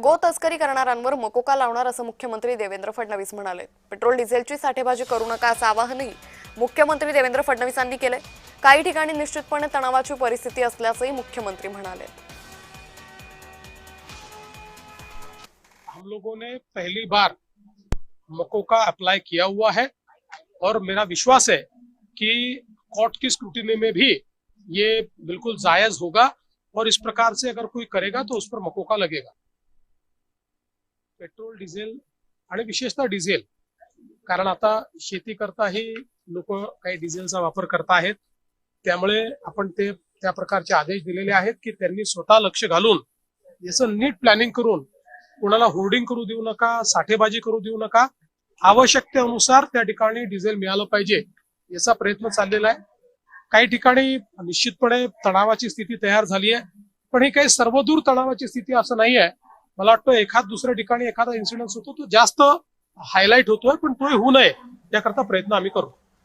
गो तस्करी करणाऱ्यांवर मकोका लावणार असं मुख्यमंत्री देवेंद्र फडणवीस म्हणाले। पेट्रोल डिझेलची साठेबाजी करू नका असं आवाहनही मुख्यमंत्री देवेंद्र फडणवीसांनी केले। काही ठिकाणी निश्चितपणे तणावाची परिस्थिती असल्याचंही मुख्यमंत्री म्हणाले। हम लोगों ने पहली बार मकोका अप्लाई किया हुआ है और मेरा विश्वास है कि कोर्ट की स्क्रूटिनी में भी ये बिल्कुल जायज होगा और इस प्रकार से अगर कोई करेगा तो उस पर मकोका लगेगा। पेट्रोल डिझेल आणि विशेषतः डिझेल, कारण आता शेती करताही लोक काही डिझेलचा वापर करत आहेत, त्यामुळे आपण ते त्या प्रकारचे आदेश दिलेले आहेत की त्यांनी स्वतः लक्ष घालून याचं नीट प्लॅनिंग करून कोणाला होर्डिंग करू देऊ नका, साठेबाजी करू देऊ नका, आवश्यकतेनुसार त्या ठिकाणी डिझेल मिळालं पाहिजे याचा प्रयत्न चाललेला आहे। काही ठिकाणी निश्चितपणे तणावाची स्थिती तयार झाली आहे, पण ही काही सर्वदूर तणावाची स्थिती असं नाही आहे। मला वाटतं एखाद दुसऱ्या ठिकाणी एखादा इन्सिडेंट होतो तो जास्त हायलाइट होतोय, पण तोही होऊ नये याकरता प्रयत्न आम्ही करू।